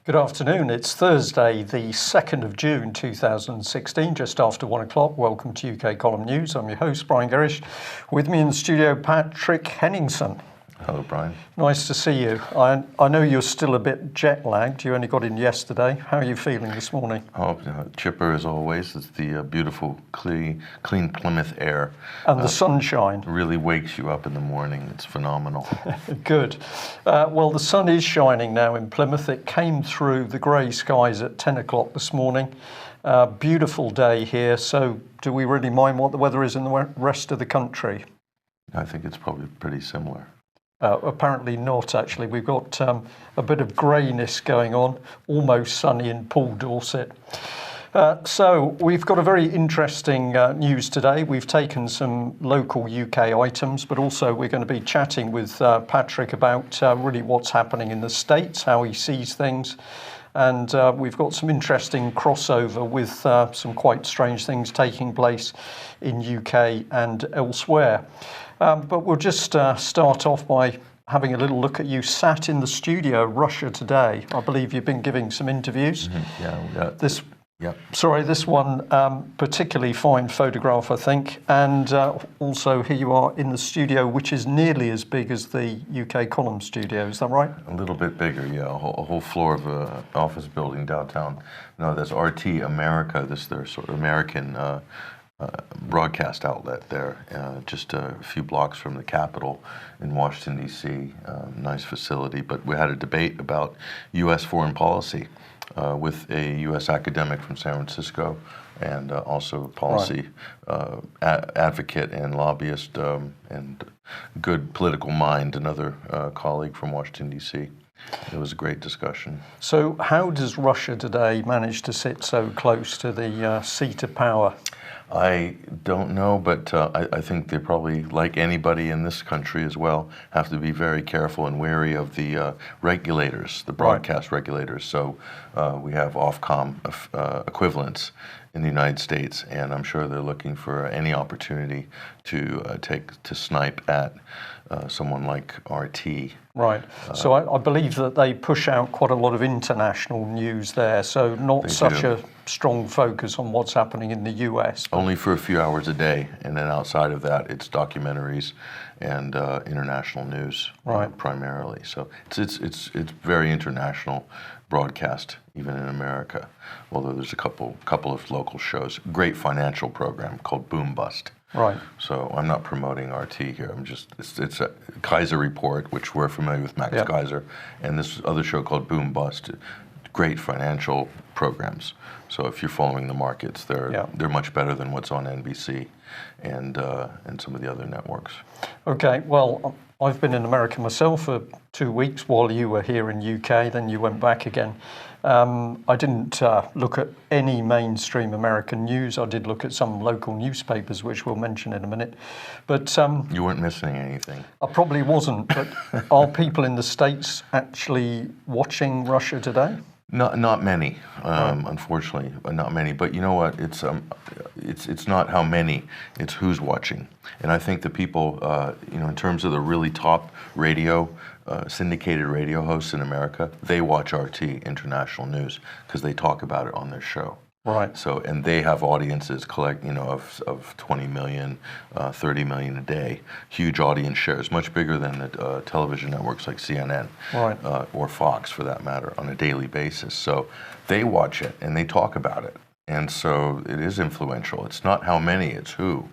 Good afternoon. It's Thursday, the 2nd of June 2016, just after 1 o'clock. Welcome to UK Column News. I'm your host, Brian Gerrish. With me in the studio, Patrick Henningsen. Hello, Brian. Nice to see you. I know you're still a bit jet lagged. You only got in yesterday. How are you feeling this morning? Oh, chipper as always. It's the beautiful, clean Plymouth air. And the sunshine. Really wakes you up in the morning. It's phenomenal. Good. Well, the sun is shining now in Plymouth. It came through the grey skies at 10 o'clock this morning. Beautiful day here. So do we really mind what the weather is in the rest of the country? I think it's probably pretty similar. Apparently not, actually. We've got a bit of greyness going on, almost sunny in Poole, Dorset. So we've got a very interesting news today. We've taken some local UK items, but also we're going to be chatting with Patrick about really what's happening in the States, how he sees things. And we've got some interesting crossover with some quite strange things taking place in UK and elsewhere. But we'll just start off by having a little look at you sat in the studio, Russia Today. I believe you've been giving some interviews. Mm-hmm. Yeah. This one, particularly fine photograph, I think. And also here you are in the studio, which is nearly as big as the UK Column studio. Is that right? A little bit bigger, yeah. A whole floor of an office building downtown. No, there's RT America, their sort of American broadcast outlet there, just a few blocks from the Capitol in Washington, D.C. Nice facility. But we had a debate about U.S. foreign policy with a U.S. academic from San Francisco and also policy advocate and lobbyist and good political mind, another colleague from Washington, D.C. It was a great discussion. So how does Russia Today manage to sit so close to the seat of power? I don't know, but I think they probably, like anybody in this country as well, have to be very careful and wary of the regulators, the broadcast regulators. So we have Ofcom equivalents in the United States, and I'm sure they're looking for any opportunity to snipe at someone like RT. Right. So I believe that they push out quite a lot of international news there, so not such a strong focus on what's happening in the US. Only for a few hours a day, and then outside of that, it's documentaries and international news primarily. So it's very international broadcast, even in America. Although there's a couple of local shows. Great financial program called Boom Bust. Right. So I'm not promoting RT here. It's a Kaiser Report, which we're familiar with, Max Kaiser, and this other show called Boom Bust. Great financial programs. So if you're following the markets, they're much better than what's on NBC and some of the other networks. Okay. Well, I've been in America myself for 2 weeks while you were here in UK. Then you went back again. I didn't look at any mainstream American news. I did look at some local newspapers, which we'll mention in a minute. But you weren't missing anything. I probably wasn't. But are people in the States actually watching Russia Today? Not many, unfortunately, not many. But you know what? It's not how many; it's who's watching. And I think the people, in terms of the really top radio, syndicated radio hosts in America, they watch RT International News because they talk about it on their show. Right. So, and they have audiences of 20 million, 30 million a day. Huge audience shares, much bigger than the television networks like CNN or Fox, for that matter, on a daily basis. So they watch it and they talk about it. And so it is influential. It's not how many, it's who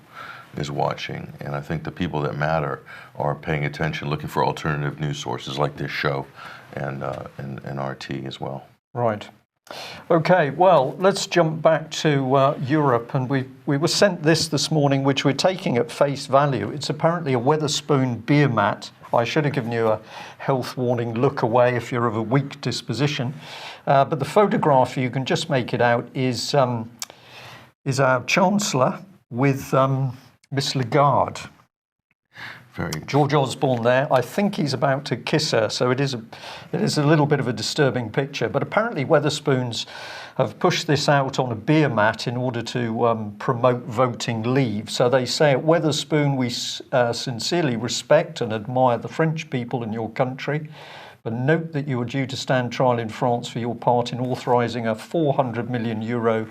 is watching. And I think the people that matter are paying attention, looking for alternative news sources like this show and RT as well. Right. Okay, well, let's jump back to Europe, and we were sent this morning, which we're taking at face value. It's apparently a Weatherspoon beer mat. I should have given you a health warning, look away if you're of a weak disposition. But the photograph, you can just make it out, is our Chancellor with Miss Lagarde. very... George Osborne there. I think he's about to kiss her, so it is a little bit of a disturbing picture. But apparently Weatherspoons have pushed this out on a beer mat in order to promote voting leave. So they say at Weatherspoon, we sincerely respect and admire the French people in your country, but note that you are due to stand trial in France for your part in authorising a €400 million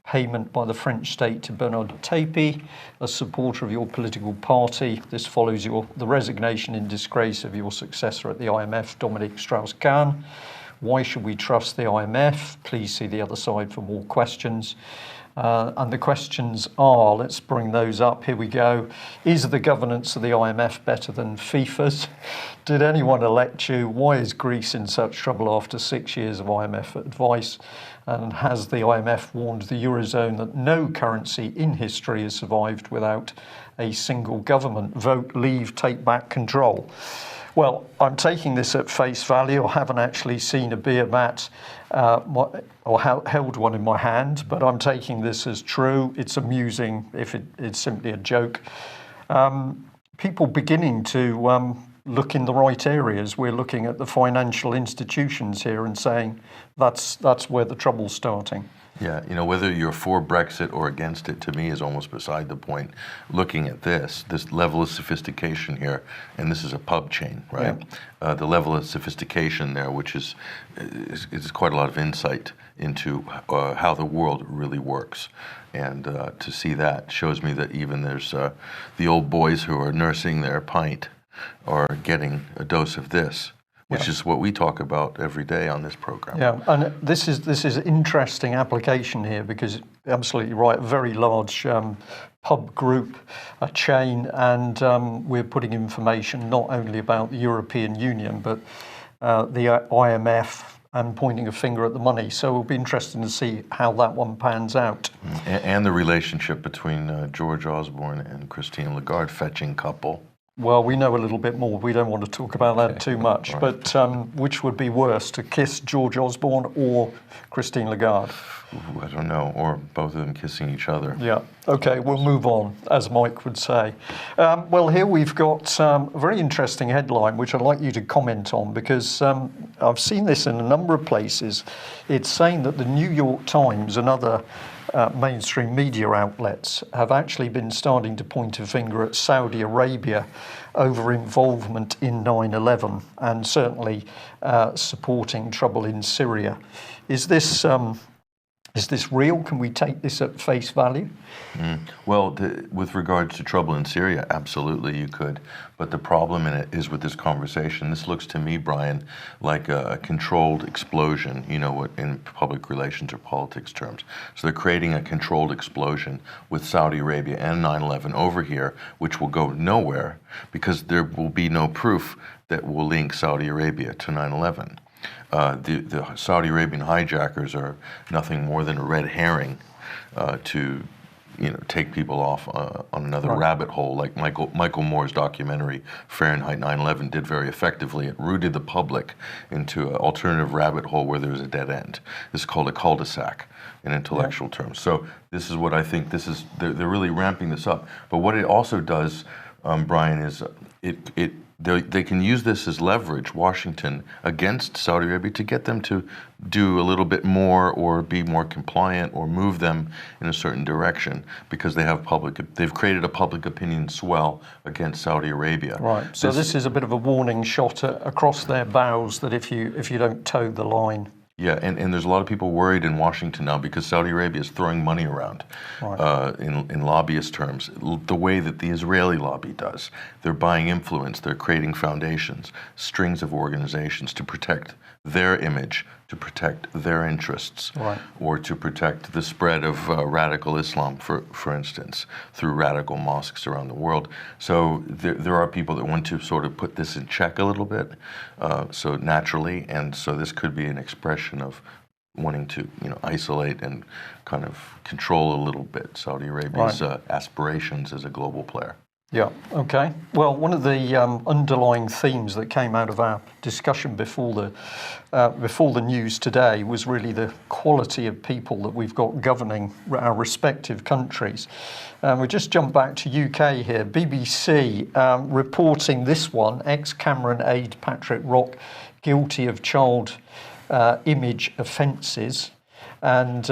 payment by the French state to Bernard Tapie, a supporter of your political party. This follows the resignation in disgrace of your successor at the IMF, Dominique Strauss-Kahn. Why should we trust the IMF? Please see the other side for more questions. And the questions are, let's bring those up. Here we go. Is the governance of the IMF better than FIFA's? Did anyone elect you? Why is Greece in such trouble after 6 years of IMF advice? And has the IMF warned the Eurozone that no currency in history has survived without a single government? Vote, leave, take back control. Well, I'm taking this at face value. I haven't actually seen a beer mat or held one in my hand, but I'm taking this as true. It's amusing if it's simply a joke. People beginning to look in the right areas. We're looking at the financial institutions here and saying that's where the trouble's starting. Yeah, you know, whether you're for Brexit or against it, to me, is almost beside the point. Looking at this level of sophistication here, and this is a pub chain, right? Yeah. The level of sophistication there, which is quite a lot of insight into how the world really works. And to see that shows me that even there's the old boys who are nursing their pint are getting a dose of this, which is what we talk about every day on this program. Yeah, and this is interesting application here because you're absolutely right, a very large pub group, a chain, and we're putting information not only about the European Union but the IMF and pointing a finger at the money. So it'll be interesting to see how that one pans out. And the relationship between George Osborne and Christine Lagarde, fetching couple. Well, we know a little bit more. We don't want to talk about that too much. Right. But which would be worse, to kiss George Osborne or Christine Lagarde? Ooh, I don't know. Or both of them kissing each other. Yeah. Okay, we'll move on, as Mike would say. Well, here we've got a very interesting headline, which I'd like you to comment on, because I've seen this in a number of places. It's saying that the New York Times and other mainstream media outlets have actually been starting to point a finger at Saudi Arabia over involvement in 9/11 and certainly supporting trouble in Syria. Is this real? Can we take this at face value? Well, with regards to trouble in Syria, absolutely you could. But the problem in it is with this conversation, this looks to me, Brian, like a controlled explosion, you know, what in public relations or politics terms. So they're creating a controlled explosion with Saudi Arabia and 9/11 over here, which will go nowhere because there will be no proof that will link Saudi Arabia to 9/11. The Saudi Arabian hijackers are nothing more than a red herring to, you know, take people off on another rabbit hole, like Michael Moore's documentary Fahrenheit 9/11 did very effectively. It rooted the public into an alternative rabbit hole where there's a dead end. This is called a cul-de-sac in intellectual terms. So this is what I think. They're really ramping this up. But what it also does, Brian, is they can use this as leverage, Washington, against Saudi Arabia to get them to do a little bit more or be more compliant or move them in a certain direction because they've created a public opinion swell against Saudi Arabia. Right. So this is a bit of a warning shot across their bows that if you don't toe the line. Yeah, and there's a lot of people worried in Washington now because Saudi Arabia is throwing money around in lobbyist terms, the way that the Israeli lobby does. They're buying influence, they're creating foundations, strings of organizations to protect their image, to protect their interests, or to protect the spread of radical Islam, for instance, through radical mosques around the world. So there are people that want to sort of put this in check a little bit, so naturally, and so this could be an expression of wanting to, you know, isolate and kind of control a little bit Saudi Arabia's aspirations as a global player. Yeah. Okay. Well, one of the underlying themes that came out of our discussion before the news today was really the quality of people that we've got governing our respective countries. We just jump back to UK here. BBC reporting this one: ex-Cameron aide Patrick Rock guilty of child image offences, and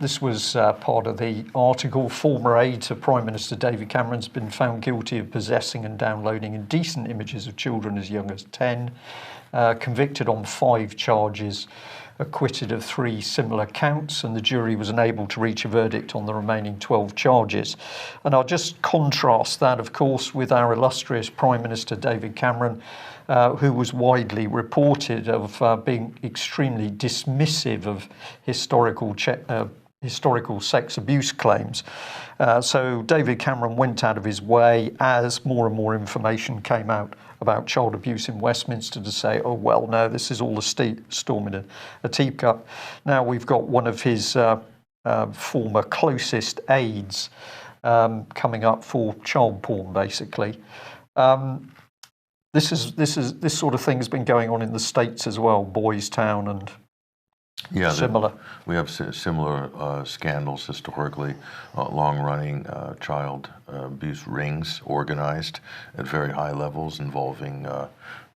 this was part of the article. Former aide to Prime Minister David Cameron's been found guilty of possessing and downloading indecent images of children as young as 10, convicted on 5 charges, acquitted of 3 similar counts, and the jury was unable to reach a verdict on the remaining 12 charges. And I'll just contrast that, of course, with our illustrious Prime Minister David Cameron, who was widely reported of being extremely dismissive of historical sex abuse claims. So David Cameron went out of his way, as more and more information came out about child abuse in Westminster, to say, oh, well, no, this is all a storm in a teacup. Now we've got one of his former closest aides coming up for child porn, basically. This sort of thing has been going on in the States as well, Boys Town and similar. We have similar scandals historically, long-running child abuse rings organized at very high levels involving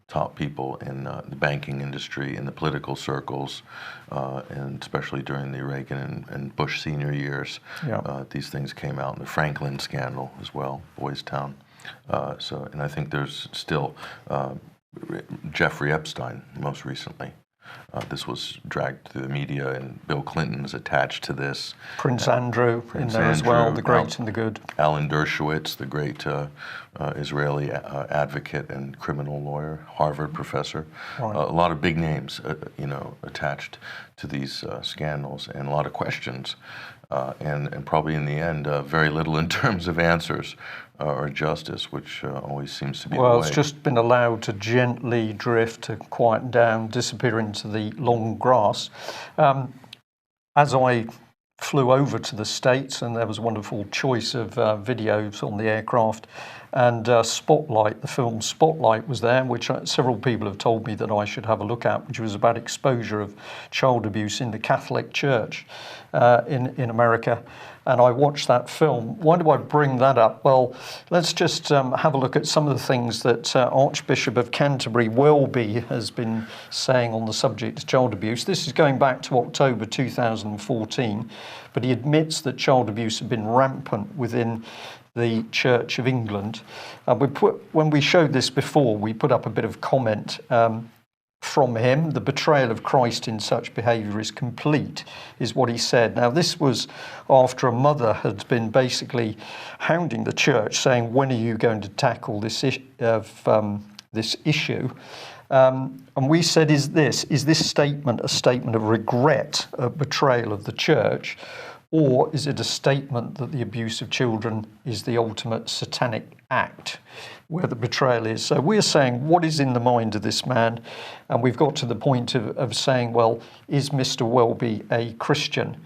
top people in the banking industry, in the political circles, and especially during the Reagan and Bush senior years. Yeah. These things came out in the Franklin scandal as well, Boys Town. And I think there's still Jeffrey Epstein most recently. This was dragged through the media, and Bill Clinton was attached to this. Prince Andrew in there as well, the great and the good. Alan Dershowitz, the great Israeli advocate and criminal lawyer, Harvard professor. Right. A lot of big names, attached to these scandals, and a lot of questions. And probably in the end, very little in terms of answers or justice, which always seems to be the way. Well, it's just been allowed to gently drift, to quieten down, disappear into the long grass. As I flew over to the States, and there was a wonderful choice of videos on the aircraft, and Spotlight, the film Spotlight, was there, which several people have told me that I should have a look at, which was about exposure of child abuse in the Catholic Church in America. And I watched that film. Why do I bring that up? Well, let's just have a look at some of the things that Archbishop of Canterbury Welby has been saying on the subject of child abuse. This is going back to October 2014, but he admits that child abuse had been rampant within the Church of England. When we showed this before, we put up a bit of comment from him. The betrayal of Christ in such behaviour is complete, is what he said. Now, this was after a mother had been basically hounding the church, saying, when are you going to tackle this issue? And we said, is this statement a statement of regret, a betrayal of the church, or is it a statement that the abuse of children is the ultimate satanic act, where the betrayal is? So we're saying, what is in the mind of this man? And we've got to the point of saying, well, is Mr. Welby a Christian?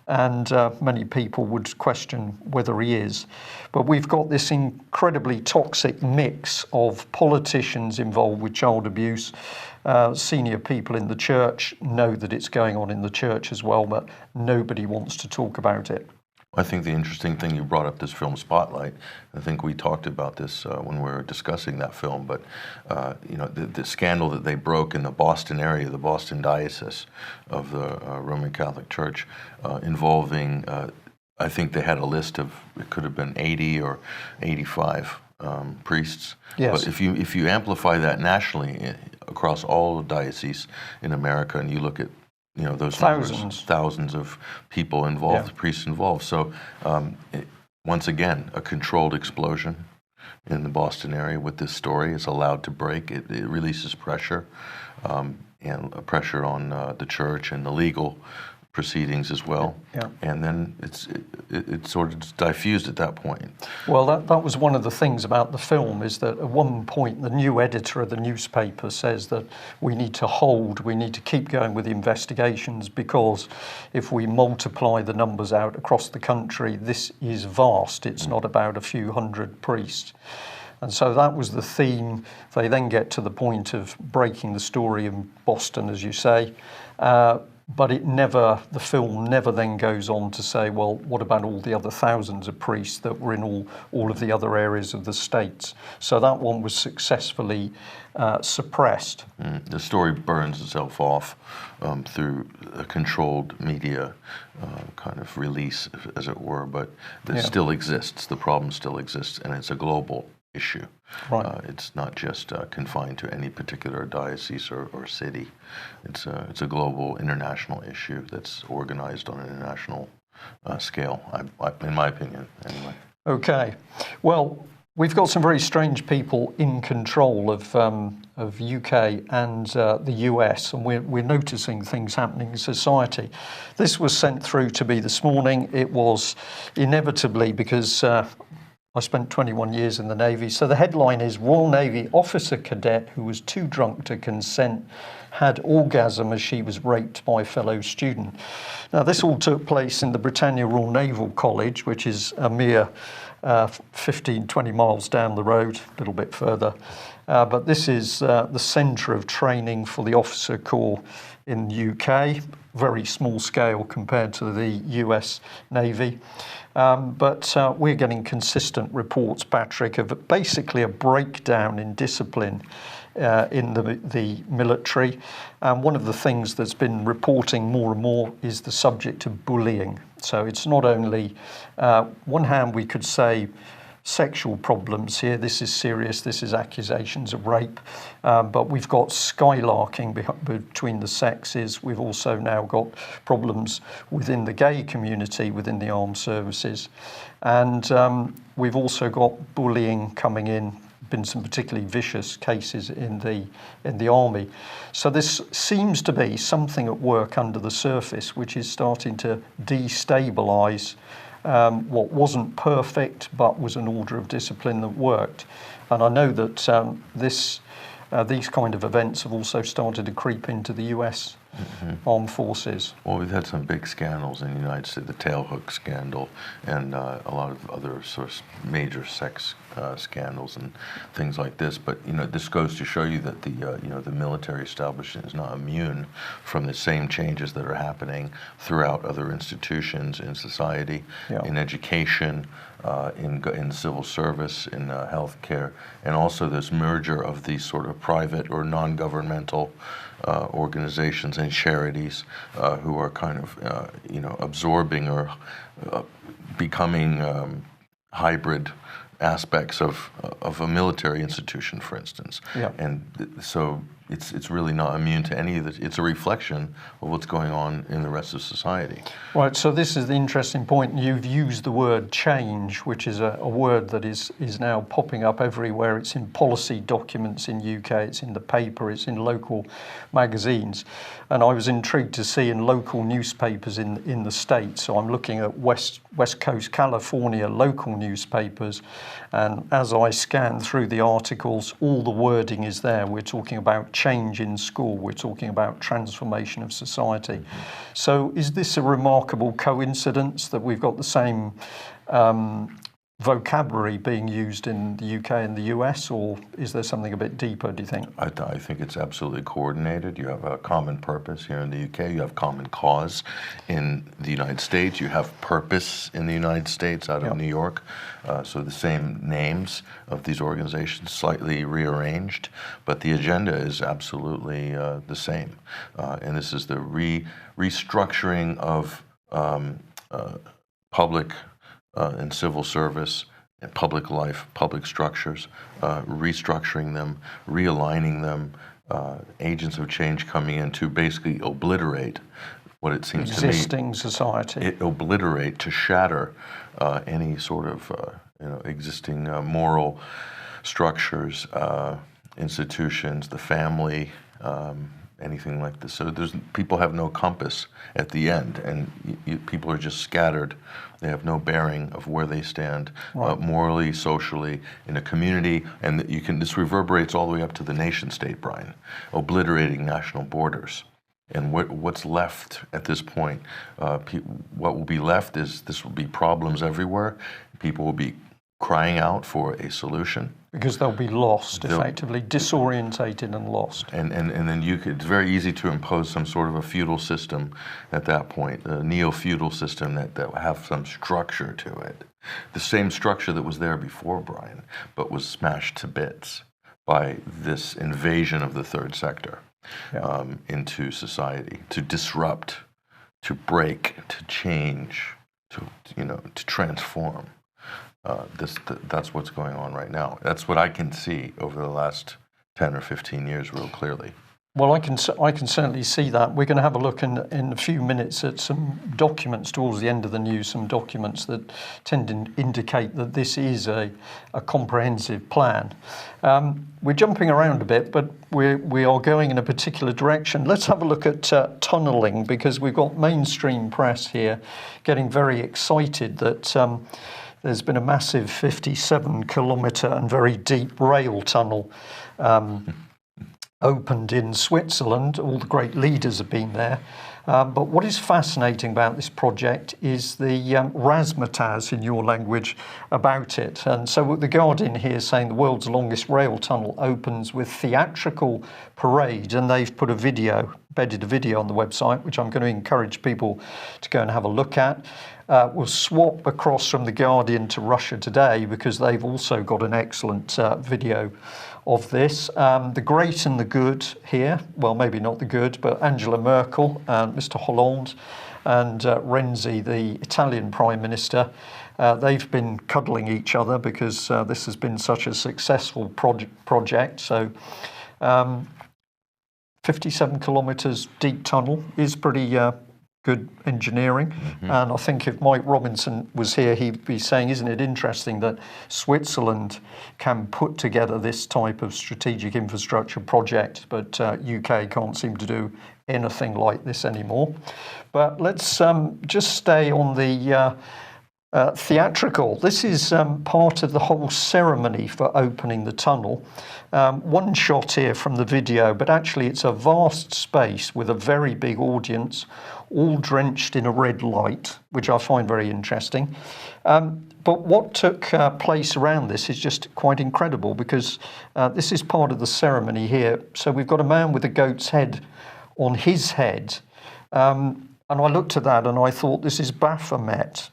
And many people would question whether he is. But we've got this incredibly toxic mix of politicians involved with child abuse. Senior people in the church know that it's going on in the church as well, but nobody wants to talk about it. I think the interesting thing, you brought up this film Spotlight. I think we talked about this when we were discussing that film, but the scandal that they broke in the Boston area, the Boston diocese of the Roman Catholic Church, involving, I think they had a list of, it could have been 80 or 85 priests. Yes. But if you amplify that nationally across all dioceses in America, and you look at those thousands of people involved, priests involved. So once again, a controlled explosion in the Boston area with this story is allowed to break. It releases pressure, and pressure on the church and the legal proceedings as well. Yeah. And then it sort of diffused at that point. Well, that was one of the things about the film, is that at one point the new editor of the newspaper says that we need to keep going with the investigations, because if we multiply the numbers out across the country, this is vast. It's not about a few hundred priests. And so that was the theme. They then get to the point of breaking the story in Boston, as you say. But the film never then goes on to say, well, what about all the other thousands of priests that were in all of the other areas of the states? So that one was successfully suppressed. The story burns itself off through a controlled media kind of release, as it were, but it still exists. The problem still exists, and it's a global issue. Right. It's not just confined to any particular diocese or city. It's a global, international issue that's organized on an international scale, in my opinion, anyway. Okay. Well, we've got some very strange people in control of UK and the US, and we're noticing things happening in society. This was sent through to me this morning. It was inevitably, because I spent 21 years in the Navy. So the headline is, Royal Navy officer cadet who was too drunk to consent had orgasm as she was raped by a fellow student. Now, this all took place in the Britannia Royal Naval College, which is a mere 15, 20 miles down the road, a little bit further. But this is the centre of training for the officer corps in the UK, very small scale compared to the US Navy. But we're getting consistent reports, Patrick, of basically a breakdown in discipline in the military. And one of the things that's been reporting more and more is the subject of bullying. So it's not only, one hand we could say, sexual problems here. This is serious. This is accusations of rape. But we've got skylarking between the sexes. We've also now got problems within the gay community, within the armed services. And we've also got bullying coming in. Been some particularly vicious cases in the army. So this seems to be something at work under the surface, which is starting to destabilise what wasn't perfect, but was an order of discipline that worked. And I know that these kind of events have also started to creep into the US armed forces. Well, we've had some big scandals in the United States, the tailhook scandal, and a lot of other sort of major sex scandals and things like this. But this goes to show you that the military establishment is not immune from the same changes that are happening throughout other institutions in society, in education, in civil service, in healthcare, and also this merger of these sort of private or non-governmental organizations and charities who are kind of absorbing or becoming hybrid aspects of a military institution, for instance. And so it's really not immune to any of it. It's a reflection of what's going on in the rest of society. Right, so this is the interesting point. You've used the word change, which is a word that is now popping up everywhere. It's in policy documents in UK, it's in the paper, it's in local magazines. And I was intrigued to see in local newspapers in the States. So I'm looking at West Coast California local newspapers. And as I scan through the articles, all the wording is there. We're talking about change in school. We're talking about transformation of society. So is this a remarkable coincidence that we've got the same vocabulary being used in the UK and the US, or is there something a bit deeper, do you think? I think it's absolutely coordinated. You have a common purpose here in the UK. You have common cause in the United States. You have purpose in the United States out of New York. So the same names of these organizations, slightly rearranged, but the agenda is absolutely the same. And this is the restructuring of public and civil service and public life, public structures, restructuring them, realigning them, agents of change coming in to basically obliterate what it seems to me. Existing society. Obliterate, to shatter any sort of existing moral structures, institutions, the family, anything like this. So people have no compass at the end, and people are just scattered. They have no bearing of where they stand morally, socially, in a community, and this reverberates all the way up to the nation state, Brian, obliterating national borders. And what's left at this point? What will be left is this will be problems everywhere. People will be crying out for a solution. Because they'll be lost, effectively, disorientated and lost. And then it's very easy to impose some sort of a feudal system at that point, a neo-feudal system that will have some structure to it. The same structure that was there before, Brian, but was smashed to bits by this invasion of the third sector into society, to disrupt, to break, to change, to transform. That's what's going on right now. That's what I can see over the last 10 or 15 years real clearly. Well, I can certainly see that. We're going to have a look in a few minutes at some documents towards the end of the news, some documents that tend to indicate that this is a comprehensive plan. We're jumping around a bit, but we are going in a particular direction. Let's have a look at tunnelling, because we've got mainstream press here getting very excited that there's been a massive 57-kilometre and very deep rail tunnel opened in Switzerland. All the great leaders have been there. But what is fascinating about this project is the razzmatazz, in your language, about it. And so the Guardian here is saying the world's longest rail tunnel opens with theatrical parade, and they've put embedded a video on the website, which I'm going to encourage people to go and have a look at. We'll swap across from the Guardian to Russia Today, because they've also got an excellent video of this. The great and the good here, well, maybe not the good, but Angela Merkel and Mr. Hollande and Renzi, the Italian Prime Minister, they've been cuddling each other because this has been such a successful project. So 57 kilometres deep tunnel is pretty good engineering. Mm-hmm. And I think if Mike Robinson was here, he'd be saying, isn't it interesting that Switzerland can put together this type of strategic infrastructure project, but UK can't seem to do anything like this anymore. But let's just stay on the theatrical. This is part of the whole ceremony for opening the tunnel. One shot here from the video, but actually it's a vast space with a very big audience, all drenched in a red light, which I find very interesting. But what took place around this is just quite incredible, because this is part of the ceremony here. So we've got a man with a goat's head on his head. And I looked at that and I thought, this is Baphomet.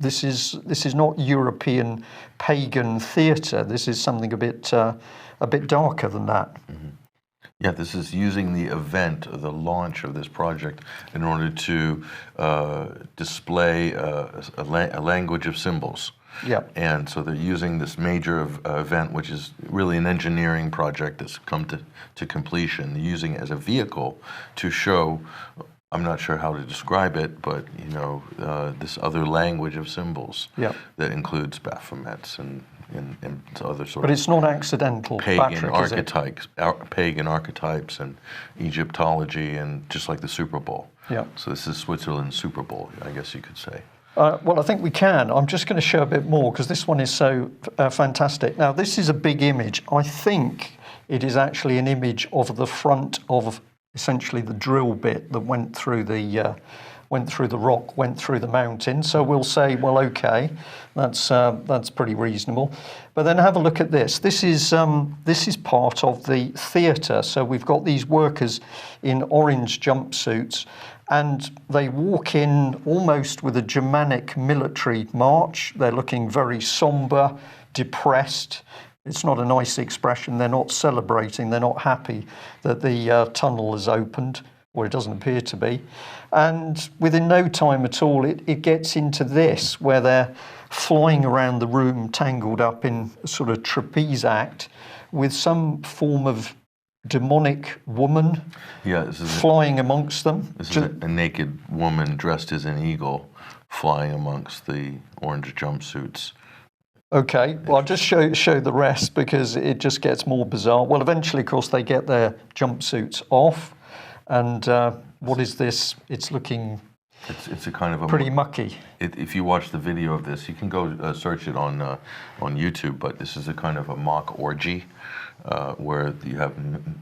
This is not European pagan theatre. This is something a bit darker than that. Mm-hmm. Yeah, this is using the event, the launch of this project, in order to display a language of symbols. Yeah. And so they're using this major event, which is really an engineering project that's come to completion, using it as a vehicle to show, I'm not sure how to describe it, but this other language of symbols that includes Baphomets and other sort of. But it's not accidental, pagan Patrick, pagan archetypes and Egyptology, and just like the Super Bowl. Yeah. So this is Switzerland's Super Bowl, I guess you could say. Well, I think we can. I'm just going to show a bit more because this one is so fantastic. Now, this is a big image. I think it is actually an image of the front of essentially the drill bit that went through the rock, went through the mountain. So we'll say, well, okay, that's pretty reasonable. But then have a look at this. This is part of the theatre. So we've got these workers in orange jumpsuits, and they walk in almost with a Germanic military march. They're looking very sombre, depressed. It's not a nice expression. They're not celebrating. They're not happy that the tunnel has opened, or it doesn't appear to be. And within no time at all, it gets into this, where they're flying around the room, tangled up in a sort of trapeze act with some form of demonic woman flying amongst them. This is a naked woman dressed as an eagle flying amongst the orange jumpsuits. Okay, well, I'll just show the rest because it just gets more bizarre. Well, eventually, of course, they get their jumpsuits off. And what is this? It's looking it's a kind of a pretty mucky. If you watch the video of this, you can go search it on YouTube, but this is a kind of a mock orgy where you have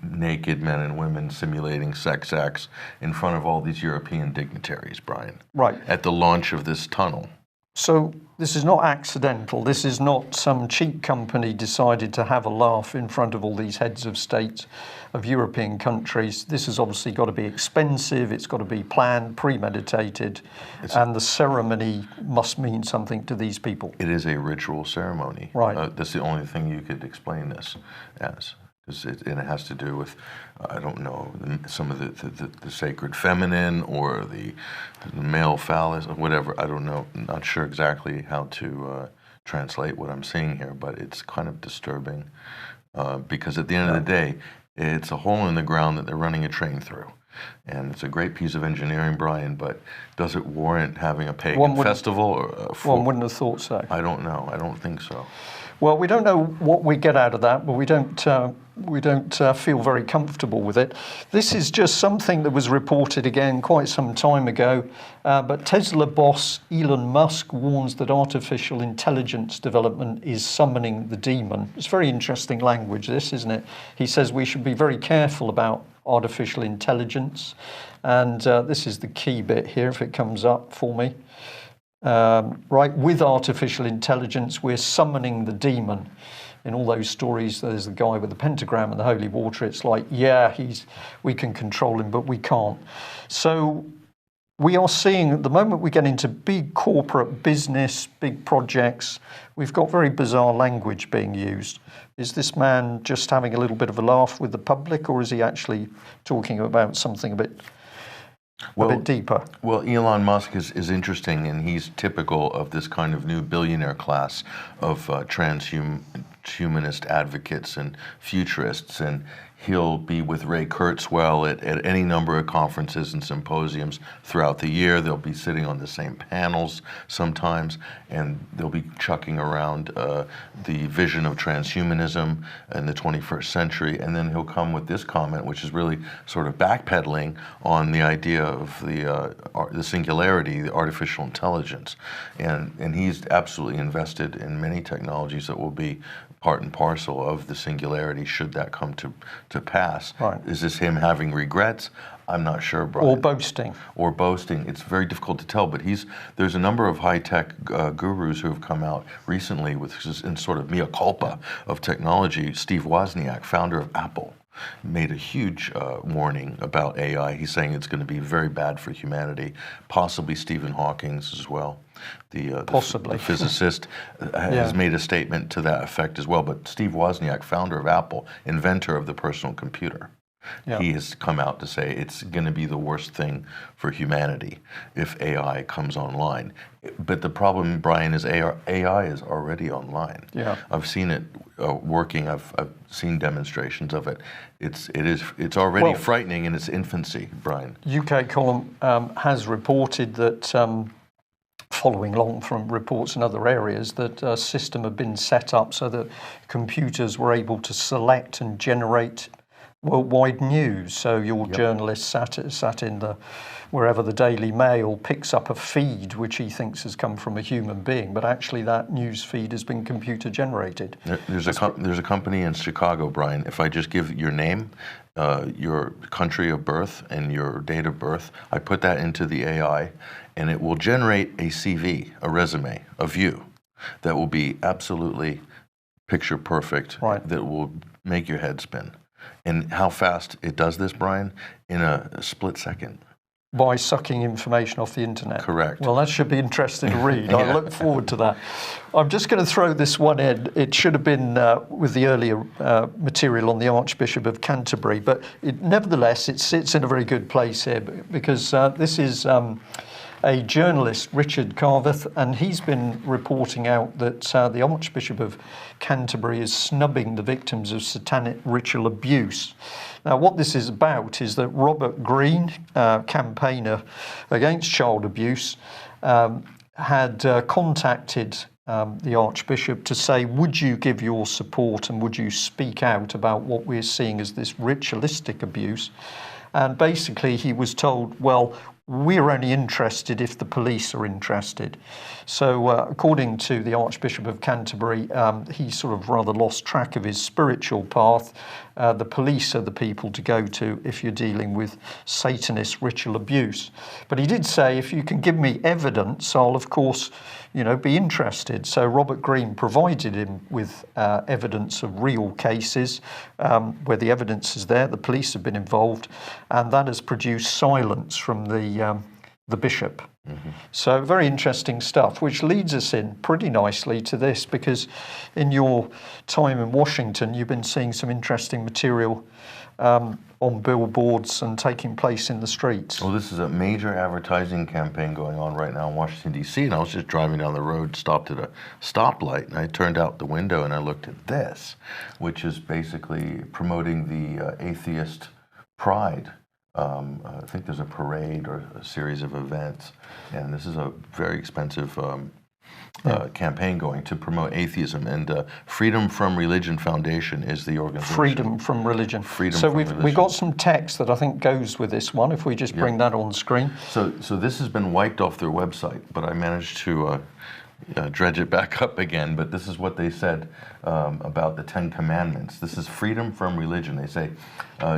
naked men and women simulating sex acts in front of all these European dignitaries, Brian. Right. At the launch of this tunnel. So this is not accidental. This is not some cheap company decided to have a laugh in front of all these heads of state of European countries. This has obviously got to be expensive. It's got to be planned, premeditated, and the ceremony must mean something to these people. It is a ritual ceremony. Right. That's the only thing you could explain this as. And it has to do with, I don't know, some of the sacred feminine or the male phallus or whatever. I don't know. I'm not sure exactly how to translate what I'm seeing here, but it's kind of disturbing because at the end of the day, it's a hole in the ground that they're running a train through. And it's a great piece of engineering, Brian, but does it warrant having a pagan festival? Or one wouldn't have thought so. I don't know. I don't think so. Well, we don't know what we get out of that, but we don't feel very comfortable with it. This is just something that was reported again quite some time ago, but Tesla boss Elon Musk warns that artificial intelligence development is summoning the demon. It's very interesting language, this, isn't it? He says we should be very careful about artificial intelligence, and this is the key bit here, if it comes up for me. Right, with artificial intelligence, we're summoning the demon. In all those stories, there's the guy with the pentagram and the holy water. It's like, yeah, we can control him, but we can't. So we are seeing, at the moment we get into big corporate business, big projects, we've got very bizarre language being used. Is this man just having a little bit of a laugh with the public, or is he actually talking about something a bit deeper? Well, Elon Musk is interesting, and he's typical of this kind of new billionaire class of transhumanist advocates and futurists, and he'll be with Ray Kurzweil at any number of conferences and symposiums throughout the year. They'll be sitting on the same panels sometimes, and they'll be chucking around the vision of transhumanism in the 21st century. And then he'll come with this comment, which is really sort of backpedaling on the idea of the singularity, the artificial intelligence. And he's absolutely invested in many technologies that will be part and parcel of the singularity should that come to pass. Right. Is this him having regrets? I'm not sure, Brian. Or boasting. Or boasting. It's very difficult to tell, but there's a number of high-tech gurus who have come out recently with in sort of mea culpa of technology. Steve Wozniak, founder of Apple, made a huge warning about AI. He's saying it's going to be very bad for humanity, possibly Stephen Hawking as well. The physicist has made a statement to that effect as well. But Steve Wozniak, founder of Apple, inventor of the personal computer, he has come out to say it's going to be the worst thing for humanity if AI comes online. But the problem, Brian, is AI is already online. Yeah. I've seen it working. I've seen demonstrations of it. It's already frightening in its infancy, Brian. UK column has reported that, following along from reports in other areas, that a system had been set up so that computers were able to select and generate worldwide news. So your journalist sat in wherever the Daily Mail picks up a feed which he thinks has come from a human being, but actually that news feed has been computer generated. There's a company in Chicago, Brian. If I just give your name, your country of birth, and your date of birth, I put that into the AI, and it will generate a CV, a resume of you that will be absolutely picture perfect, that will make your head spin. And how fast it does this, Brian? In a split second. By sucking information off the internet. Correct. Well, that should be interesting to read. I look forward to that. I'm just going to throw this one in. It should have been with the earlier material on the Archbishop of Canterbury, but nevertheless, it sits in a very good place here because this is a journalist, Richard Carveth, and he's been reporting out that the Archbishop of Canterbury is snubbing the victims of satanic ritual abuse. Now, what this is about is that Robert Greene, campaigner against child abuse, had contacted the Archbishop to say, would you give your support and would you speak out about what we're seeing as this ritualistic abuse? And basically he was told, well, we're only interested if the police are interested. So according to the Archbishop of Canterbury, he sort of rather lost track of his spiritual path. The police are the people to go to if you're dealing with Satanist ritual abuse. But he did say, if you can give me evidence, I'll of course, be interested. So Robert Greene provided him with evidence of real cases where the evidence is there, the police have been involved, and that has produced silence from the bishop. Mm-hmm. So very interesting stuff, which leads us in pretty nicely to this, because in your time in Washington, you've been seeing some interesting material on billboards and taking place in the streets. Well, this is a major advertising campaign going on right now in Washington, D.C., and I was just driving down the road, stopped at a stoplight, and I turned out the window and I looked at this, which is basically promoting the atheist pride. I think there's a parade or a series of events, and this is a very expensive campaign going to promote atheism, and Freedom from Religion Foundation is the organization. Freedom from Religion. So we've got some text that I think goes with this one, if we just bring that on screen. So this has been wiped off their website, but I managed to dredge it back up again. But this is what they said about the Ten Commandments. This is freedom from religion. They say,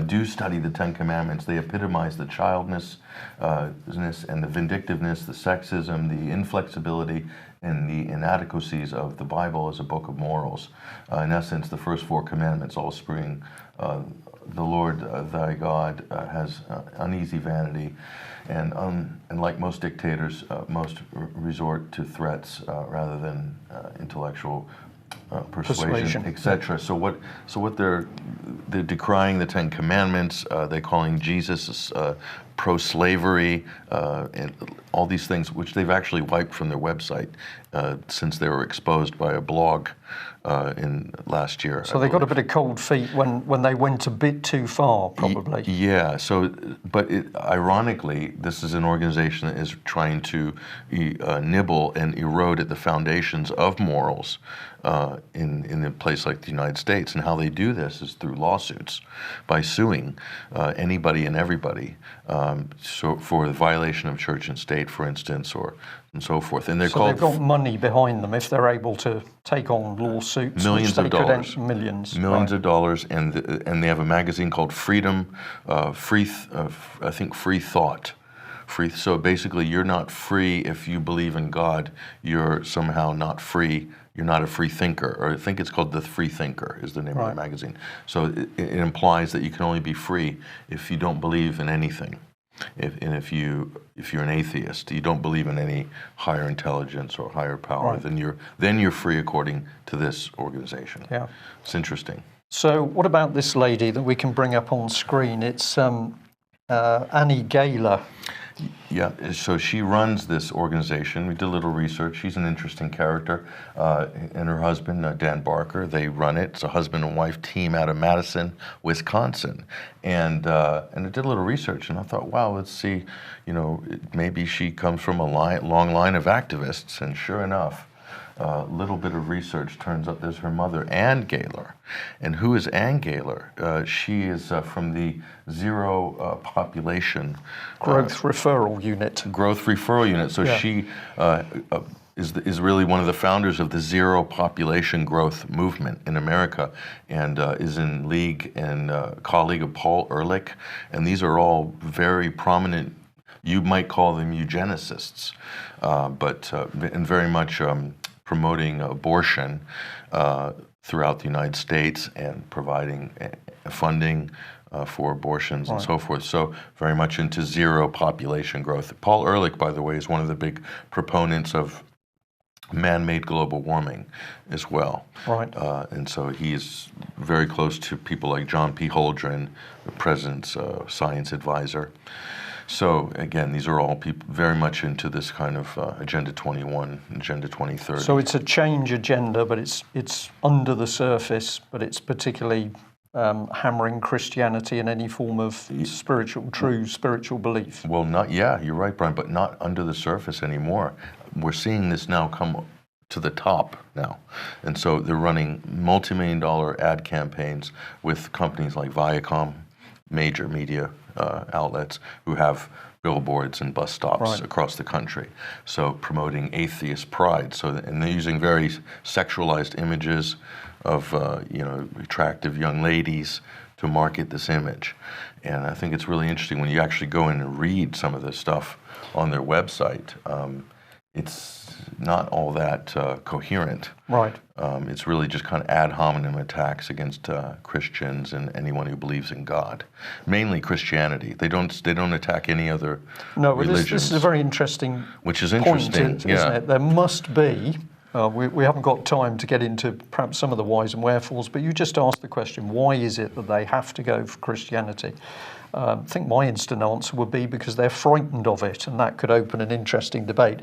do study the Ten Commandments. They epitomize the childness and the vindictiveness, the sexism, the inflexibility, and the inadequacies of the Bible as a book of morals. In essence, the first four commandments all spring the Lord thy God has uneasy vanity, and like most dictators, most resort to threats rather than intellectual persuasion, etc. So what they're decrying the Ten Commandments. They're calling Jesus pro-slavery, and all these things, which they've actually wiped from their website since they were exposed by a blog in last year. So they got a bit of cold feet when they went a bit too far, probably. Yeah. So, but ironically, this is an organization that is trying to nibble and erode at the foundations of morals in a place like the United States. And how they do this is through lawsuits, by suing anybody and everybody. So for the violation of church and state, for instance, and so forth. And they've got money behind them if they're able to take on lawsuits. Millions of dollars. Millions of dollars, and they have a magazine called Freedom, Free Thought. So basically, you're not free if you believe in God. You're somehow not free. You're not a free thinker, or I think it's called The Free Thinker is the name of the magazine. So it implies that you can only be free if you don't believe in anything. If you're an atheist, you don't believe in any higher intelligence or higher power, then you're free according to this organization. Yeah, it's interesting. So what about this lady that we can bring up on screen? It's Annie Gaylor. Yeah, so she runs this organization. We did a little research. She's an interesting character. And her husband, Dan Barker, they run it. It's a husband and wife team out of Madison, Wisconsin. And I did a little research, and I thought, wow, let's see, maybe she comes from a long line of activists. And sure enough, a little bit of research turns up there's her mother, Ann Gaylor. And who is Ann Gaylor? She is from the Zero Population Growth Referral Unit. Growth Referral Unit. So she is really one of the founders of the Zero Population Growth movement in America, and is in league and colleague of Paul Ehrlich. And these are all very prominent, you might call them eugenicists, and very much promoting abortion throughout the United States and providing funding for abortions and so forth. So very much into zero population growth. Paul Ehrlich, by the way, is one of the big proponents of man-made global warming as well. Right. And so he is very close to people like John P. Holdren, the president's science advisor. So again, these are all people very much into this kind of Agenda 21, Agenda 2030. So it's a change agenda, but it's under the surface, but it's particularly hammering Christianity and any form of true spiritual belief. Well, you're right, Brian, but not under the surface anymore. We're seeing this now come to the top now. And so they're running multi-million-dollar ad campaigns with companies like Viacom, major media outlets, who have billboards and bus stops across the country. So promoting atheist pride. And they're using very sexualized images of attractive young ladies to market this image. And I think it's really interesting when you actually go in and read some of this stuff on their website. It's not all that coherent. Right. It's really just kind of ad hominem attacks against Christians and anyone who believes in God. Mainly Christianity. They don't attack any other religions. This is a very interesting which is interesting, point, isn't it? There must be. We haven't got time to get into perhaps some of the whys and wherefores, but you just asked the question, why is it that they have to go for Christianity? I think my instant answer would be because they're frightened of it, and that could open an interesting debate.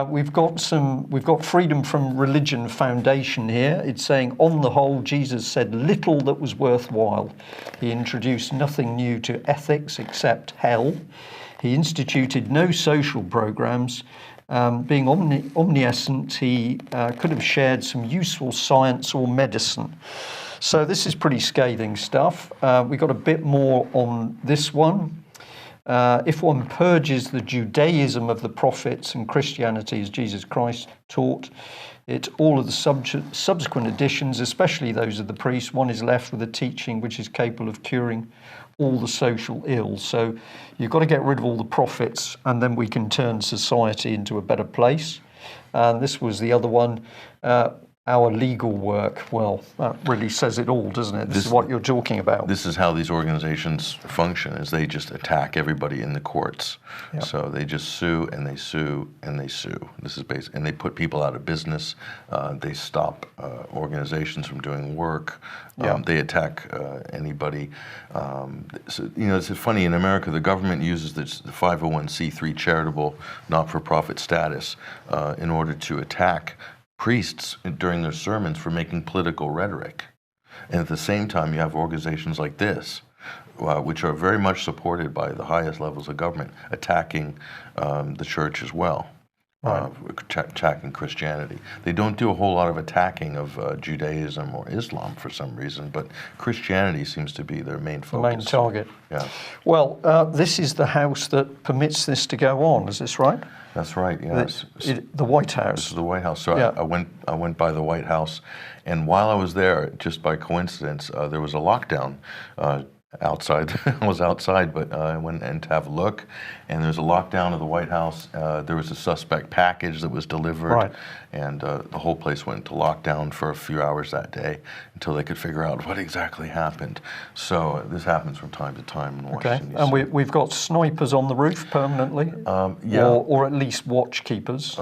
We've got Freedom from Religion Foundation here. It's saying, on the whole, Jesus said little that was worthwhile. He introduced nothing new to ethics except hell. He instituted no social programs. Being omniscient, he could have shared some useful science or medicine. So this is pretty scathing stuff. We got a bit more on this one. If one purges the Judaism of the prophets and Christianity as Jesus Christ taught it, all of the subsequent editions, especially those of the priests, one is left with a teaching which is capable of curing all the social ills. So you've got to get rid of all the prophets, and then we can turn society into a better place. And this was the other one. Our legal work, well, that really says it all, doesn't it? This is what you're talking about. This is how these organizations function, is they just attack everybody in the courts. Yep. So they just sue and they sue and they sue. This is basic, and they put people out of business. They stop organizations from doing work. They attack anybody. It's funny, in America, the government uses the 501c3 charitable not-for-profit status in order to attack priests during their sermons for making political rhetoric. And at the same time, you have organizations like this, which are very much supported by the highest levels of government, attacking the church as well, attacking Christianity. They don't do a whole lot of attacking of Judaism or Islam for some reason, but Christianity seems to be their main focus. The main target. Yeah. Well, this is the house that permits this to go on, is this right? That's right. Yes. The White House. This is the White House. So I went by the White House, and while I was there, just by coincidence, there was a lockdown outside. I was outside, but I went in to have a look, and there's a lockdown of the White House. There was a suspect package that was delivered, and the whole place went into lockdown for a few hours that day until they could figure out what exactly happened. So this happens from time to time in Washington, D.C. And we've got snipers on the roof permanently, or at least watch keepers.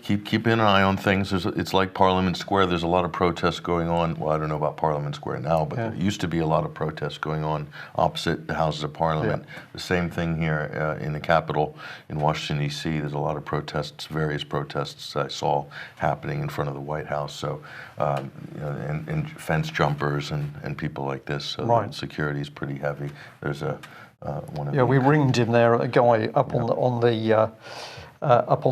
Keep an eye on things. It's like Parliament Square. There's a lot of protests going on. Well, I don't know about Parliament Square now, but there used to be a lot of protests going on opposite the Houses of Parliament. The same thing here in the Capitol in Washington, D.C. There's a lot of protests, various protests I saw happening in front of the White House. So, and fence jumpers and people like this. So the security is pretty heavy. There's one of we ringed him there, a guy up on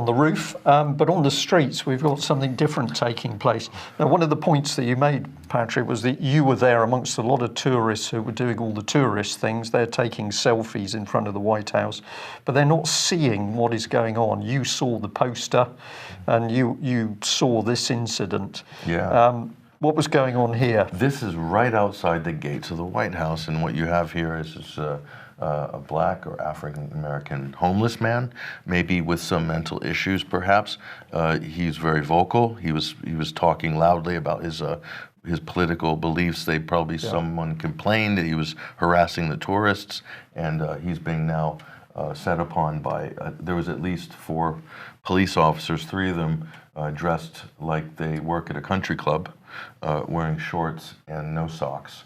the roof, but on the streets we've got something different taking place. Now, one of the points that you made, Patrick, was that you were there amongst a lot of tourists who were doing all the tourist things. They're taking selfies in front of the White House, but they're not seeing what is going on. You saw the poster, and you saw this incident. What was going on here? This is right outside the gates of the White House, and what you have here is a black or African American homeless man, maybe with some mental issues, perhaps. He's very vocal. He was talking loudly about his political beliefs. Someone complained that he was harassing the tourists, and he's being now set upon by. There was at least 4 police officers, 3 of them dressed like they work at a country club, wearing shorts and no socks.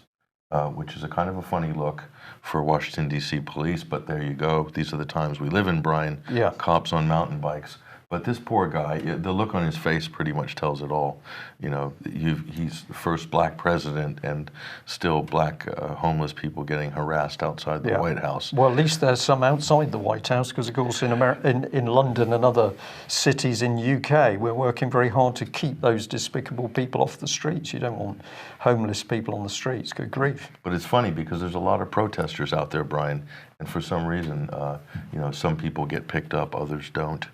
Which is a kind of a funny look for Washington, D.C. police, but there you go. These are the times we live in, Brian. Cops on mountain bikes. But this poor guy, the look on his face pretty much tells it all. You know, he's the first black president, and still black homeless people getting harassed outside the White House. Well, at least there's some outside the White House, because of course in London and other cities in UK, we're working very hard to keep those despicable people off the streets. You don't want homeless people on the streets. Good grief. But it's funny because there's a lot of protesters out there, Brian, and for some reason, you know, some people get picked up, others don't.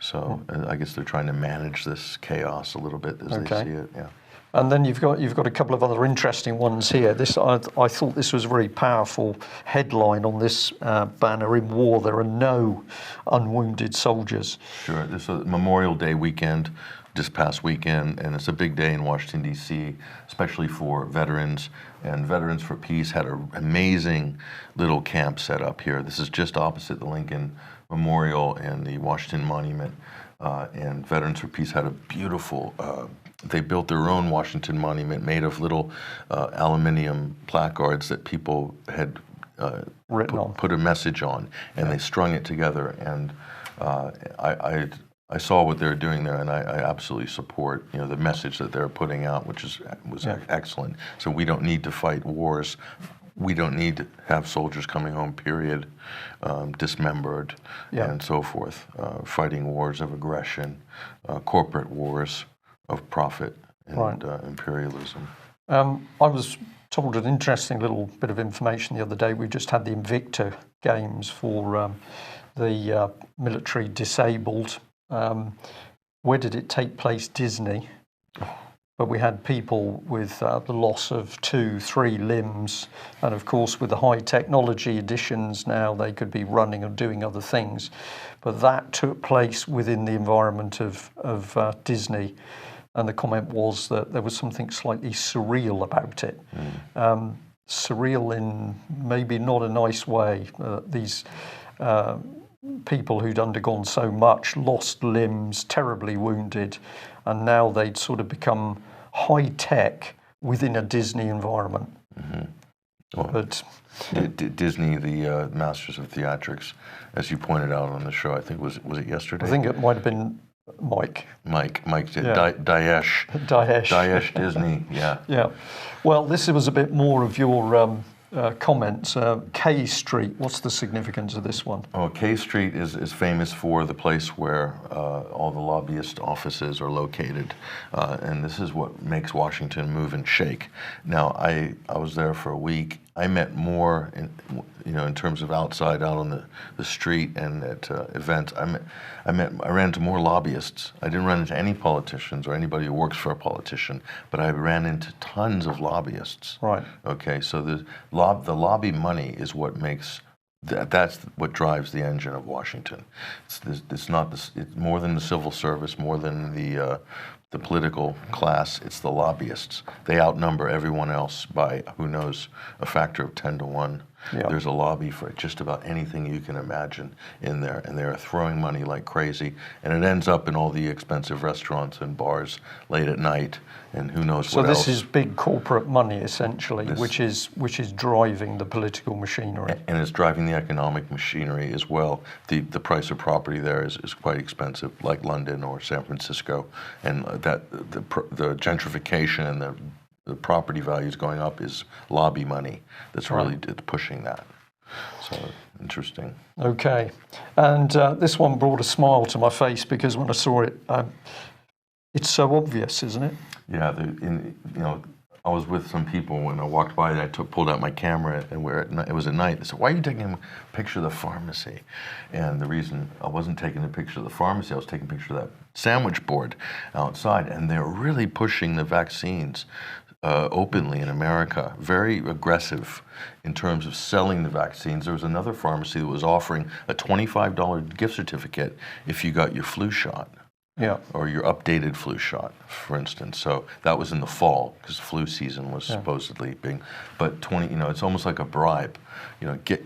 So I guess they're trying to manage this chaos a little bit as they see it. Yeah. And then you've got a couple of other interesting ones here. This I thought this was a very powerful headline on this banner: "In war, there are no unwounded soldiers." Sure. This is a Memorial Day weekend, this past weekend, and it's a big day in Washington, D.C., especially for veterans. And Veterans for Peace had an amazing little camp set up here. This is just opposite the Lincoln Memorial and the Washington Monument. And Veterans for Peace had a beautiful, they built their own Washington Monument made of little aluminum placards that people had put a message on, and they strung it together. And I saw what they were doing there, and I absolutely support, you know, the message that they're putting out, which was excellent. So we don't need to fight wars. We don't need to have soldiers coming home, period, dismembered, and so forth, fighting wars of aggression, corporate wars of profit and imperialism. I was told an interesting little bit of information the other day. We just had the Invicta Games for the military disabled. Where did it take place? Disney. But we had people with the loss of 2, 3 limbs, and of course with the high technology additions now, they could be running or doing other things. But that took place within the environment of Disney, and the comment was that there was something slightly surreal about it. Surreal in maybe not a nice way. These people who'd undergone so much, lost limbs, terribly wounded, and now they'd sort of become high tech within a Disney environment. Well, but Disney, the masters of theatrics, as you pointed out on the show, I think was it yesterday? I think it might have been Mike did. Daesh Disney, yeah. Yeah. Well, this was a bit more of your comments. K Street, what's the significance of this one? Oh, K Street is famous for the place where all the lobbyist offices are located, and this is what makes Washington move and shake. Now, I was there for a week. I met more, in terms of out on the street and at events. I ran into more lobbyists. I didn't run into any politicians or anybody who works for a politician, but I ran into tons of lobbyists. Right. Okay, so the lobby money is what makes that's what drives the engine of Washington. It's more than the civil service, more than the political class. It's the lobbyists. They outnumber everyone else by, who knows, a factor of 10 to 1. Yeah. There's a lobby for just about anything you can imagine in there, and they're throwing money like crazy, and it ends up in all the expensive restaurants and bars late at night, and who knows what else. So this is big corporate money, essentially, which is driving the political machinery. And it's driving the economic machinery as well. The price of property there is quite expensive, like London or San Francisco, and that the gentrification and the property values going up is lobby money that's really pushing that. So interesting. Okay, and this one brought a smile to my face because when I saw it, it's so obvious, isn't it? Yeah, I was with some people when I walked by. I pulled out my camera, and it was at night. They said, "Why are you taking a picture of the pharmacy?" And the reason I wasn't taking a picture of the pharmacy, I was taking a picture of that sandwich board outside, and they're really pushing the vaccines openly in America, very aggressive in terms of selling the vaccines. There was another pharmacy that was offering a $25 gift certificate if you got your flu shot. Yeah. Or your updated flu shot, for instance. So that was in the fall because flu season was supposedly being. But it's almost like a bribe.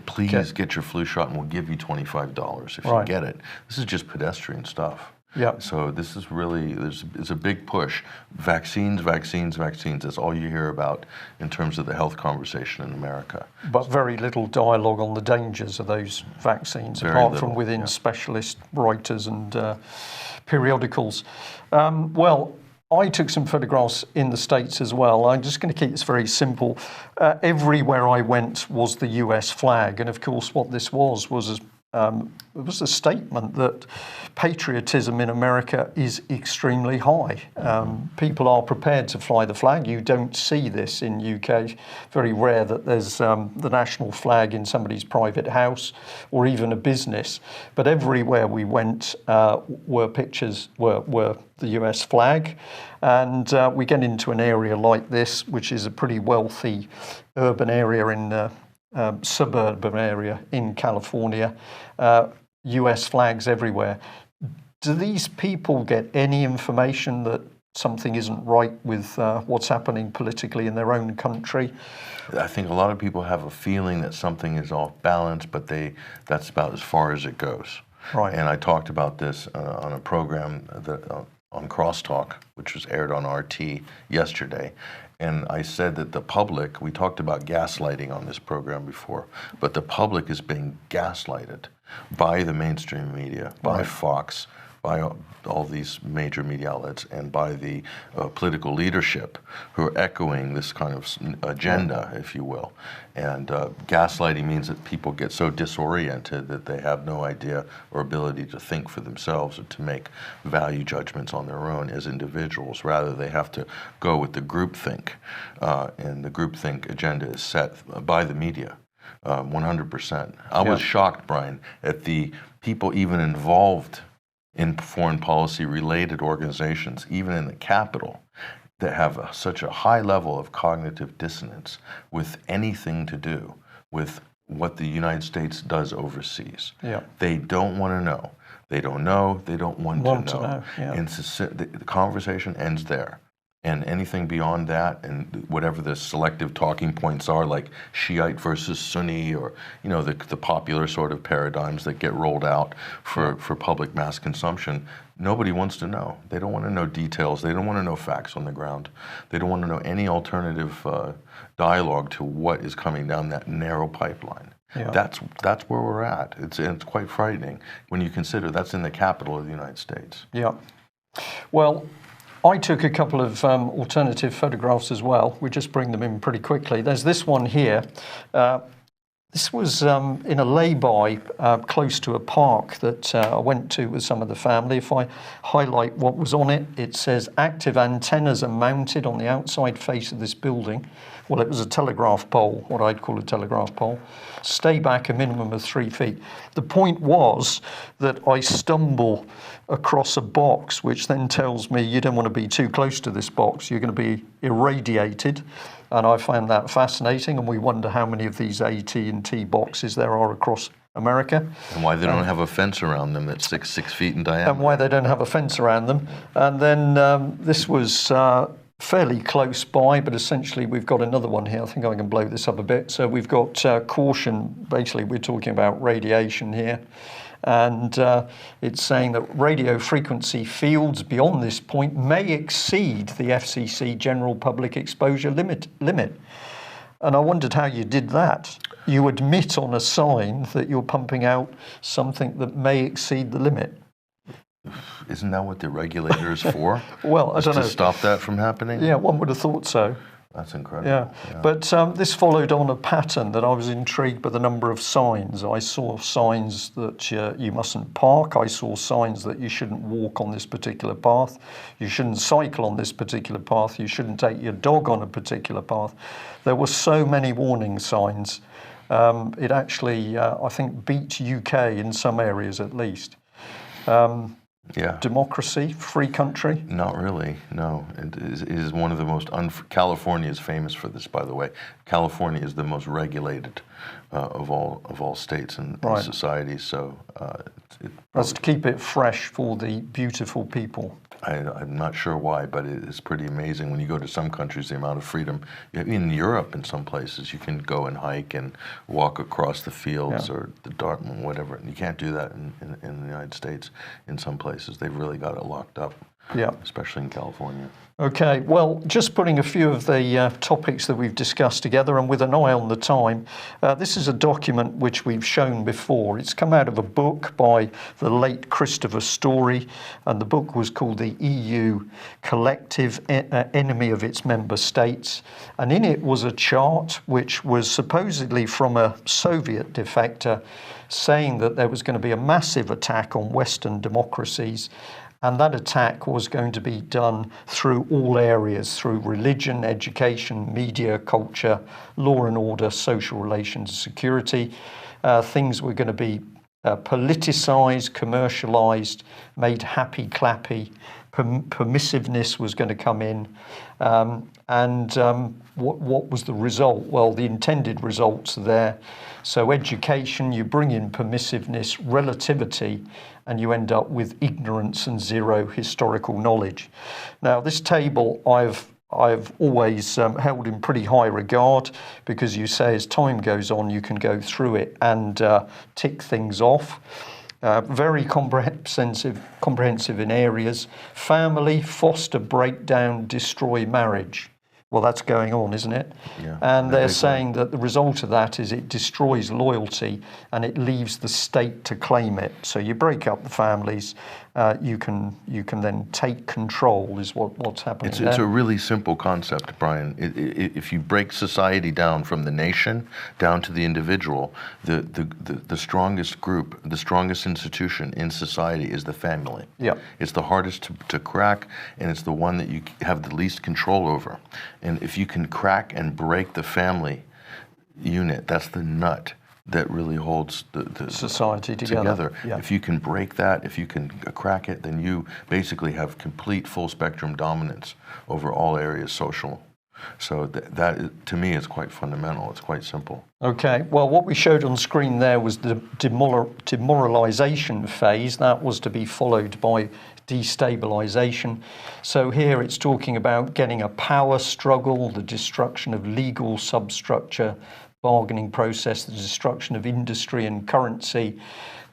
Please get your flu shot, and we'll give you $25 if you get it. This is just pedestrian stuff. Yeah. So this is really it's a big push. Vaccines. That's all you hear about in terms of the health conversation in America. But very little dialogue on the dangers of those vaccines, apart from within specialist writers and periodicals. Well, I took some photographs in the States as well. I'm just going to keep this very simple. Everywhere I went was the US flag. And of course, what this was it was a statement that patriotism in America is extremely high. People are prepared to fly the flag. You don't see this in UK. Very rare that there's the national flag in somebody's private house or even a business. But everywhere we went were the US flag. And we get into an area like this, which is a pretty wealthy urban area in suburban area in California, US flags everywhere. Do these people get any information that something isn't right with what's happening politically in their own country? I think a lot of people have a feeling that something is off balance, but that's about as far as it goes. Right. And I talked about this on a program on Crosstalk, which was aired on RT yesterday. And I said that the public, we talked about gaslighting on this program before, but the public is being gaslighted by the mainstream media, by Fox, by all these major media outlets, and by the political leadership who are echoing this kind of agenda, if you will. And gaslighting means that people get so disoriented that they have no idea or ability to think for themselves or to make value judgments on their own as individuals. Rather, they have to go with the groupthink. And the groupthink agenda is set by the media. 100%. I was shocked, Brian, at the people even involved in foreign policy related organizations, even in the capital, that have such a high level of cognitive dissonance with anything to do with what the United States does overseas. Yeah. They don't want to know. They don't know. They don't want to know. Yeah. And the conversation ends there. And anything beyond that, and whatever the selective talking points are, like Shiite versus Sunni, or the popular sort of paradigms that get rolled out for public mass consumption, nobody wants to know. They don't want to know details. They don't want to know facts on the ground. They don't want to know any alternative dialogue to what is coming down that narrow pipeline. Yeah. That's where we're at. It's quite frightening when you consider that's in the capital of the United States. Yeah. Well, I took a couple of alternative photographs as well. We just bring them in pretty quickly. There's this one here. This was in a lay-by close to a park that I went to with some of the family. If I highlight what was on it, it says active antennas are mounted on the outside face of this building. Well, it was a telegraph pole, what I'd call a telegraph pole. Stay back a minimum of 3 feet. The point was that I stumble across a box, which then tells me you don't want to be too close to this box. You're going to be irradiated. And I found that fascinating. And we wonder how many of these AT&T boxes there are across America. And why they don't have a fence around them that's 6 feet in diameter. And why they don't have a fence around them. And then this was fairly close by, but essentially we've got another one here. I think I can blow this up a bit. So we've got caution. Basically, we're talking about radiation here. And it's saying that radio frequency fields beyond this point may exceed the FCC general public exposure limit. And I wondered how you did that. You admit on a sign that you're pumping out something that may exceed the limit. Isn't that what the regulator is for? Well, I don't know. To stop that from happening? Yeah, one would have thought so. That's incredible. Yeah. But this followed on a pattern that I was intrigued by the number of signs. I saw signs that you mustn't park. I saw signs that you shouldn't walk on this particular path. You shouldn't cycle on this particular path. You shouldn't take your dog on a particular path. There were so many warning signs. It actually, I think, beat UK in some areas at least. Yeah. Democracy, free country? Not really, no. It is one of the most, California is famous for this, by the way. California is the most regulated of all states and societies, so that's to keep it fresh for the beautiful people. I'm not sure why, but it is pretty amazing when you go to some countries, the amount of freedom. In Europe, in some places, you can go and hike and walk across the fields or the Dartmouth, whatever. And you can't do that in the United States. In some places, they've really got it locked up. Yeah. especially in California. Okay, well, just putting a few of the topics that we've discussed together and with an eye on the time, this is a document which we've shown before. It's come out of a book by the late Christopher Story, and the book was called The EU Collective Enemy of Its Member States. And in it was a chart which was supposedly from a Soviet defector saying that there was going to be a massive attack on Western democracies. And that attack was going to be done through all areas, through religion, education, media, culture, law and order, social relations, security. Things were going to be politicized, commercialized, made happy-clappy. Permissiveness was going to come in. What was the result? Well, the intended results are there. So education, you bring in permissiveness, relativity, and you end up with ignorance and zero historical knowledge. Now, this table I've always held in pretty high regard, because you say as time goes on, you can go through it and tick things off. Very comprehensive in areas. Family, foster, breakdown, destroy marriage. Well, that's going on, isn't it? Yeah, and they're saying that the result of that is it destroys loyalty and it leaves the state to claim it. So you break up the families, you can then take control, is what's happening there. It's a really simple concept, Brian. If you break society down from the nation down to the individual, the strongest group, the strongest institution in society is the family. Yeah. It's the hardest to crack, and it's the one that you have the least control over. And if you can crack and break the family unit, that's the nut that really holds the society together. Yeah. If you can break that, if you can crack it, then you basically have complete full spectrum dominance over all areas social. So that to me is quite fundamental. It's quite simple. Okay, well, what we showed on screen there was the demoralization phase. That was to be followed by destabilization. So here it's talking about getting a power struggle, the destruction of legal substructure, bargaining process, the destruction of industry and currency.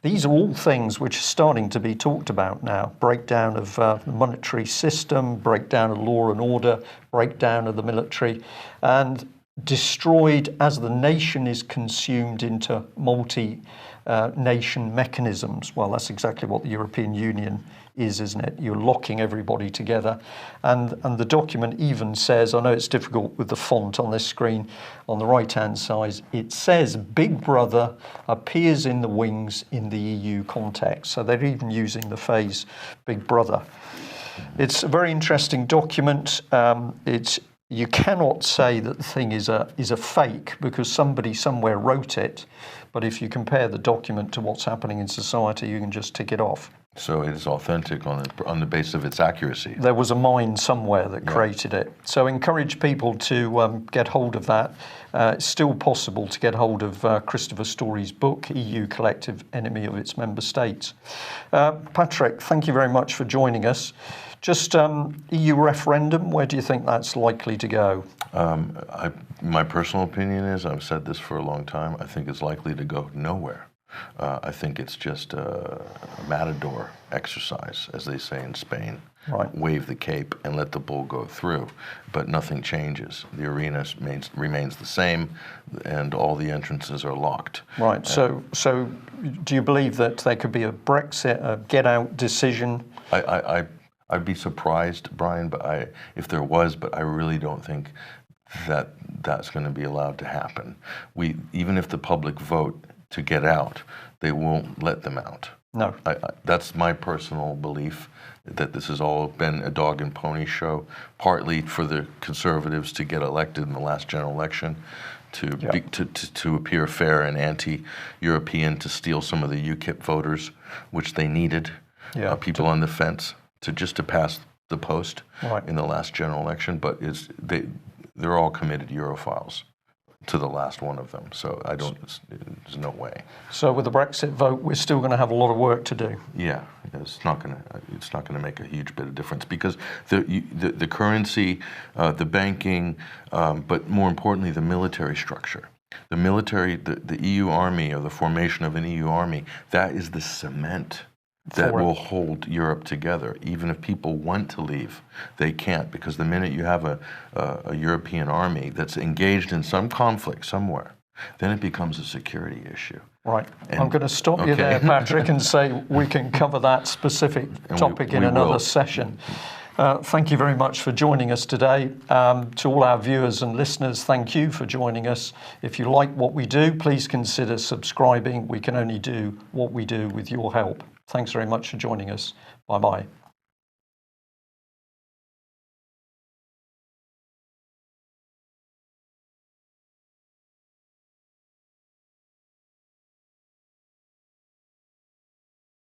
These are all things which are starting to be talked about now. Breakdown of the monetary system, breakdown of law and order, breakdown of the military, and destroyed as the nation is consumed into multi-nation mechanisms. Well, that's exactly what the European Union is, isn't it? You're locking everybody together. And the document even says, I know it's difficult with the font on this screen, on the right-hand side, it says Big Brother appears in the wings in the EU context. So they're even using the phrase Big Brother. It's a very interesting document. You cannot say that the thing is a fake because somebody somewhere wrote it. But if you compare the document to what's happening in society, you can just tick it off. So it is authentic on the basis of its accuracy. There was a mind somewhere that created it. So encourage people to get hold of that. It's still possible to get hold of Christopher Story's book, EU Collective Enemy of Its Member States. Patrick, thank you very much for joining us. Just EU referendum, where do you think that's likely to go? My personal opinion is, I've said this for a long time, I think it's likely to go nowhere. I think it's just a matador exercise, as they say in Spain. Right. Wave the cape and let the bull go through, but nothing changes. The arena remains the same, and all the entrances are locked. Right. So do you believe that there could be a Brexit, a get-out decision? I'd be surprised, Brian, if there was, but I really don't think that's going to be allowed to happen. Even if the public vote to get out, they won't let them out. No. That's my personal belief, that this has all been a dog and pony show, partly for the Conservatives to get elected in the last general election, to appear fair and anti-European, to steal some of the UKIP voters, which they needed, people on the fence, to pass the post in the last general election. But they're all committed Europhiles, to the last one of them. So there's no way. So with the Brexit vote, we're still going to have a lot of work to do. Yeah, it's not going to make a huge bit of difference, because the currency, the banking, but more importantly, the military structure. The military, the EU army, or the formation of an EU army, that is the cement that will hold Europe together. Even if people want to leave, they can't, because the minute you have a European army that's engaged in some conflict somewhere, then it becomes a security issue. Right. I'm going to stop you there, Patrick, and say we can cover that specific topic in another session. Thank you very much for joining us today. To all our viewers and listeners, thank you for joining us. If you like what we do, please consider subscribing. We can only do what we do with your help. Thanks very much for joining us. Bye-bye.